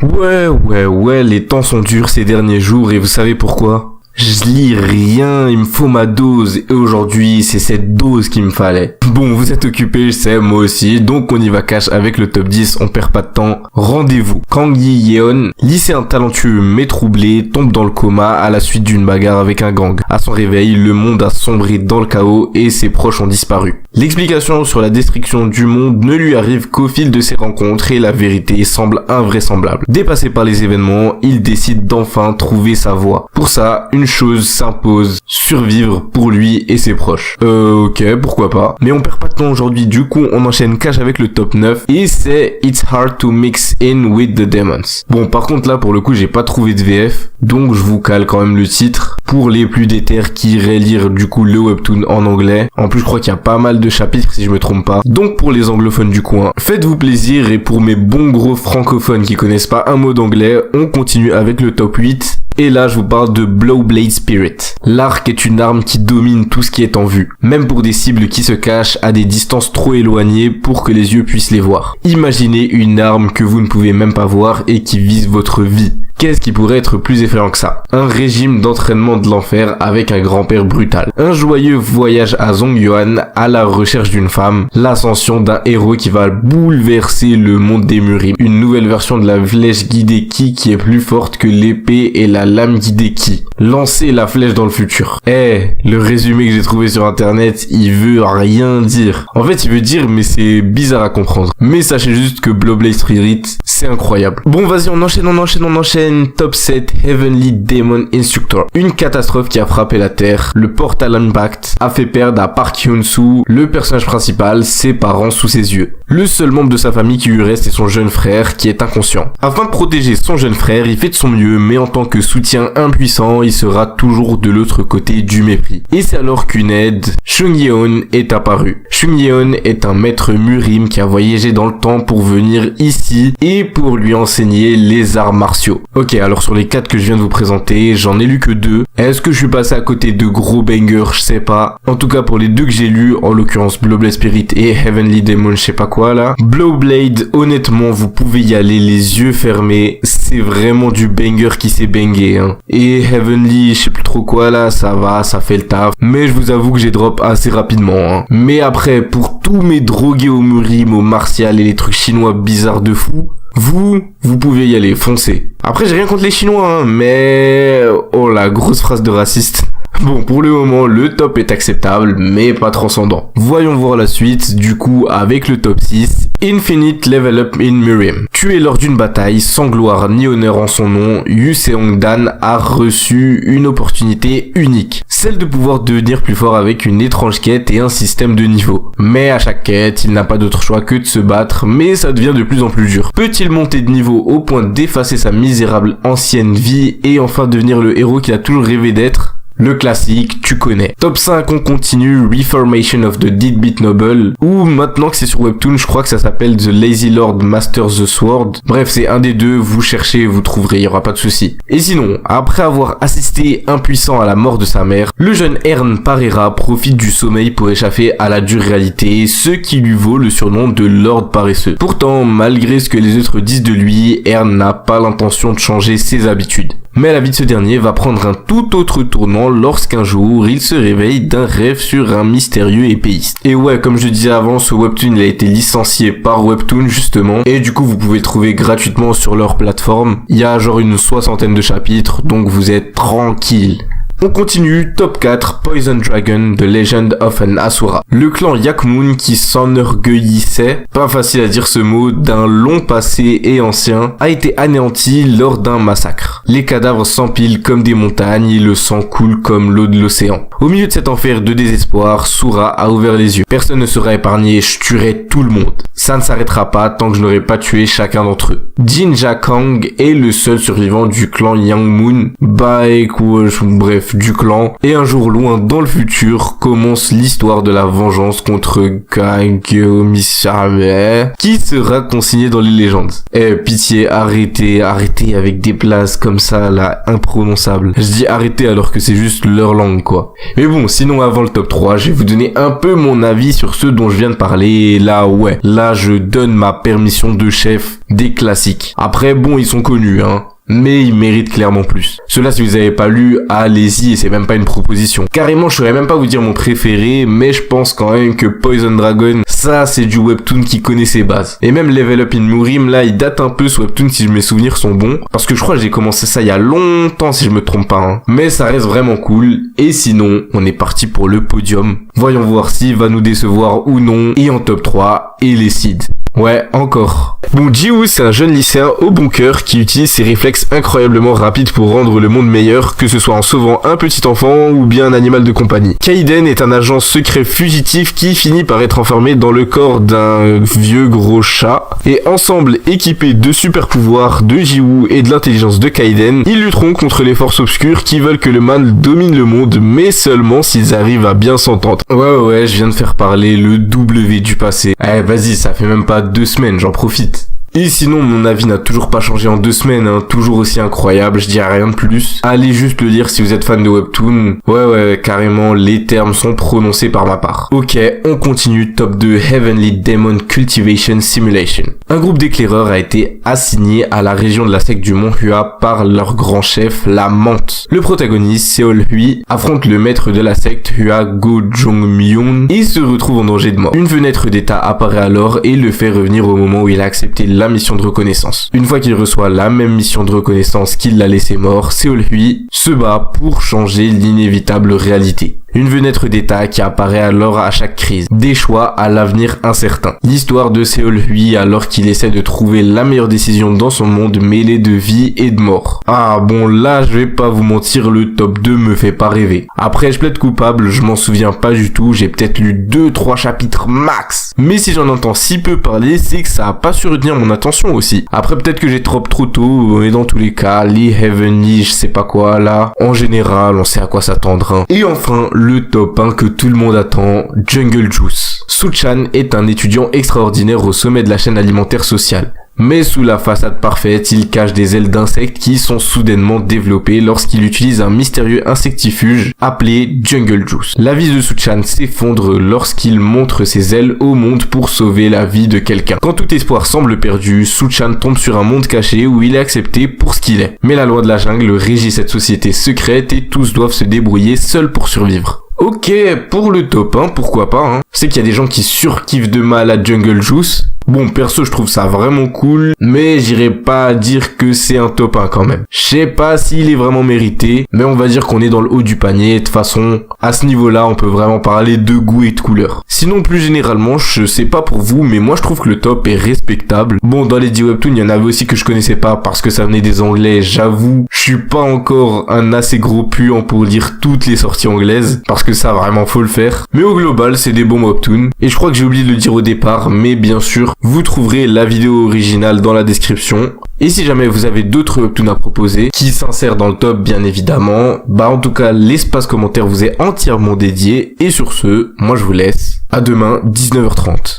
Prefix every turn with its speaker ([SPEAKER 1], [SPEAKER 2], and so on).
[SPEAKER 1] Ouais, les temps sont durs ces derniers jours et vous savez pourquoi? Je lis rien, il me faut ma dose et aujourd'hui c'est cette dose qu'il me fallait. Bon, vous êtes occupés, je sais, moi aussi, donc on y va cash avec le top 10, on perd pas de temps. Rendez-vous. Kang Yi-yeon, lycéen talentueux mais troublé, tombe dans le coma à la suite d'une bagarre avec un gang. À son réveil, le monde a sombré dans le chaos et ses proches ont disparu. L'explication sur la destruction du monde ne lui arrive qu'au fil de ses rencontres et la vérité semble invraisemblable. Dépassé par les événements, il décide d'enfin trouver sa voie. Pour ça, une chose s'impose, survivre pour lui et ses proches. Ok, pourquoi pas. Mais on perd pas de temps aujourd'hui, du coup on enchaîne cash avec le top 9 et c'est It's Hard to Mix In With The Demons. Bon, par contre là pour le coup j'ai pas trouvé de VF, donc je vous cale quand même le titre. Pour les plus déter qui iraient lire du coup le webtoon en anglais. En plus je crois qu'il y a pas mal de chapitres si je me trompe pas. Donc pour les anglophones du coin, faites-vous plaisir et pour mes bons gros francophones qui connaissent pas un mot d'anglais, on continue avec le top 8. Et là, je vous parle de Blowblade Spirit. L'arc est une arme qui domine tout ce qui est en vue, même pour des cibles qui se cachent à des distances trop éloignées pour que les yeux puissent les voir. Imaginez une arme que vous ne pouvez même pas voir et qui vise votre vie. Qu'est-ce qui pourrait être plus effrayant que ça? Un régime d'entraînement de l'enfer avec un grand-père brutal. Un joyeux voyage à Zongyuan à la recherche d'une femme. L'ascension d'un héros qui va bouleverser le monde des Murim. Une nouvelle version de la flèche guidée qui est plus forte que l'épée et la lame guidée qui. Lancer la flèche dans le futur. Le résumé que j'ai trouvé sur internet, il veut rien dire. En fait, il veut dire, mais c'est bizarre à comprendre. Mais sachez juste que Blowblade Spirit, c'est incroyable. Bon, vas-y, on enchaîne. Top 7, Heavenly Demon Instructor. Une catastrophe qui a frappé la Terre. Le Portal Impact a fait perdre à Park Hyun-soo, le personnage principal, ses parents sous ses yeux. Le seul membre de sa famille qui lui reste est son jeune frère qui est inconscient. Afin de protéger son jeune frère, il fait de son mieux, mais en tant que soutien impuissant, il sera toujours de l'autre côté du mépris. Et c'est alors qu'une aide, Chung-yeon, est apparue. Chung-yeon est un maître Murim qui a voyagé dans le temps pour venir ici et pour lui enseigner les arts martiaux. Ok, alors sur les 4 que je viens de vous présenter, j'en ai lu que 2. Est-ce que je suis passé à côté de gros bangers? Je sais pas. En tout cas, pour les 2 que j'ai lus, en l'occurrence Blowblade Spirit et Heavenly Demon, je sais pas quoi là. Blowblade, honnêtement, vous pouvez y aller les yeux fermés. C'est vraiment du banger qui s'est bangé, hein. Et Heavenly, je sais plus trop quoi là, ça va, ça fait le taf. Mais je vous avoue que j'ai drop assez rapidement, hein. Mais après, pour tous mes drogués au Murim, au martial et les trucs chinois bizarres de fou, vous pouvez y aller, foncez. Après, j'ai rien contre les Chinois, hein, mais... Oh, la grosse phrase de raciste. Bon, pour le moment, le top est acceptable, mais pas transcendant. Voyons voir la suite, du coup, avec le top 6, Infinite Level Up in Murim. Tué lors d'une bataille, sans gloire ni honneur en son nom, Yu Seong-dan a reçu une opportunité unique. Celle de pouvoir devenir plus fort avec une étrange quête et un système de niveau. Mais à chaque quête, il n'a pas d'autre choix que de se battre, mais ça devient de plus en plus dur. Peut-il monter de niveau au point d'effacer sa misérable ancienne vie et enfin devenir le héros qu'il a toujours rêvé d'être ? Le classique, tu connais. Top 5, on continue, Reformation of the Deadbeat Noble, ou maintenant que c'est sur Webtoon, je crois que ça s'appelle The Lazy Lord Masters the Sword. Bref, c'est un des 2, vous cherchez, vous trouverez, il y aura pas de souci. Et sinon, après avoir assisté impuissant à la mort de sa mère, le jeune Ern Parera profite du sommeil pour échapper à la dure réalité, ce qui lui vaut le surnom de Lord Paresseux. Pourtant, malgré ce que les autres disent de lui, Ern n'a pas l'intention de changer ses habitudes. Mais la vie de ce dernier va prendre un tout autre tournant lorsqu'un jour, il se réveille d'un rêve sur un mystérieux épéiste. Et ouais, comme je disais avant, ce webtoon il a été licencié par Webtoon justement, et du coup vous pouvez le trouver gratuitement sur leur plateforme. Il y a genre une 60aine de chapitres, donc vous êtes tranquille. On continue, top 4, Poison Dragon, The Legend of an Asura. Le clan Yakmun qui s'enorgueillissait, pas facile à dire ce mot, d'un long passé et ancien, a été anéanti lors d'un massacre. Les cadavres s'empilent comme des montagnes et le sang coule comme l'eau de l'océan. Au milieu de cet enfer de désespoir, Sura a ouvert les yeux. Personne ne sera épargné, je tuerai tout le monde. Ça ne s'arrêtera pas tant que je n'aurai pas tué chacun d'entre eux. Jinja Kang est le seul survivant du clan Yangmun, bref, du clan, et un jour loin dans le futur commence l'histoire de la vengeance contre Kagyomisame, qui sera consigné dans les légendes. Pitié, arrêtez avec des blases comme ça là, imprononçables. Je dis arrêtez alors que c'est juste leur langue quoi. Mais bon, sinon avant le top 3, je vais vous donner un peu mon avis sur ceux dont je viens de parler, et là ouais, là je donne ma permission de chef, des classiques. Après bon, ils sont connus mais ils méritent clairement plus. Cela, si vous avez pas lu, allez-y, et c'est même pas une proposition. Carrément, je saurais même pas vous dire mon préféré, mais je pense quand même que Poison Dragon, ça c'est du webtoon qui connaît ses bases. Et même Level Up in Murim, là, il date un peu ce webtoon si mes souvenirs sont bons, parce que je crois que j'ai commencé ça il y a longtemps si je me trompe pas. Mais ça reste vraiment cool, et sinon, on est parti pour le podium. Voyons voir s'il va nous décevoir ou non, et en top 3, Elecid. Ouais, encore. Bon, Ji-woo, c'est un jeune lycéen au bon cœur qui utilise ses réflexes incroyablement rapides pour rendre le monde meilleur, que ce soit en sauvant un petit enfant ou bien un animal de compagnie. Kaiden est un agent secret fugitif qui finit par être enfermé dans le corps d'un vieux gros chat, et ensemble équipés de super pouvoirs de Ji-woo et de l'intelligence de Kaiden, ils lutteront contre les forces obscures qui veulent que le mal domine le monde, mais seulement s'ils arrivent à bien s'entendre. Ouais, je viens de faire parler le W du passé. Eh, vas-y, ça fait même pas 2 semaines, j'en profite. Et sinon, mon avis n'a toujours pas changé en 2 semaines, toujours aussi incroyable, je dirais rien de plus. Allez juste le lire si vous êtes fan de webtoon. Ouais, carrément, les termes sont prononcés par ma part. Ok, on continue, top 2, Heavenly Demon Cultivation Simulation. Un groupe d'éclaireurs a été assigné à la région de la secte du Mont Hua par leur grand chef, la Menthe. Le protagoniste, Seol Hui, affronte le maître de la secte, Hua Go Jong-myun, et se retrouve en danger de mort. Une fenêtre d'état apparaît alors et le fait revenir au moment où il a accepté la mission de reconnaissance. Une fois qu'il reçoit la même mission de reconnaissance qu'il l'a laissé mort, Seol Hui se bat pour changer l'inévitable réalité. Une fenêtre d'état qui apparaît alors à chaque crise. Des choix à l'avenir incertain. L'histoire de Seol Hui alors qu'il essaie de trouver la meilleure décision dans son monde mêlé de vie et de mort. Ah bon, là je vais pas vous mentir, le top 2 me fait pas rêver. Après je plaide coupable, je m'en souviens pas du tout, j'ai peut-être lu 2-3 chapitres max. Mais si j'en entends si peu parler, c'est que ça a pas su retenir mon attention aussi. Après peut-être que j'ai trop tôt, mais dans tous les cas, les Heavenly, je sais pas quoi là, en général on sait à quoi s'attendre. Et enfin, le top 1 que tout le monde attend, Jungle Juice. Soo-chan est un étudiant extraordinaire au sommet de la chaîne alimentaire sociale. Mais sous la façade parfaite, il cache des ailes d'insectes qui sont soudainement développées lorsqu'il utilise un mystérieux insectifuge appelé Jungle Juice. La vie de Soo-chan s'effondre lorsqu'il montre ses ailes au monde pour sauver la vie de quelqu'un. Quand tout espoir semble perdu, Soo-chan tombe sur un monde caché où il est accepté pour ce qu'il est. Mais la loi de la jungle régit cette société secrète et tous doivent se débrouiller seuls pour survivre. Ok, pour le top 1, pourquoi pas, Je sais qu'il y a des gens qui surkiffent de mal à Jungle Juice. Bon, perso, je trouve ça vraiment cool, mais j'irai pas dire que c'est un top 1 quand même. Je sais pas s'il est vraiment mérité, mais on va dire qu'on est dans le haut du panier. De toute façon, à ce niveau-là, on peut vraiment parler de goût et de couleur. Sinon, plus généralement, je sais pas pour vous, mais moi je trouve que le top est respectable. Bon, dans les 10 webtoons, il y en avait aussi que je connaissais pas parce que ça venait des anglais, j'avoue. Je suis pas encore un assez gros puant pour lire toutes les sorties anglaises, parce que ça, vraiment, faut le faire. Mais au global, c'est des bons webtoons. Et je crois que j'ai oublié de le dire au départ, mais bien sûr, vous trouverez la vidéo originale dans la description. Et si jamais vous avez d'autres webtoons à proposer, qui s'insèrent dans le top bien évidemment, en tout cas l'espace commentaire vous est entièrement dédié. Et sur ce, moi je vous laisse. À demain, 19h30.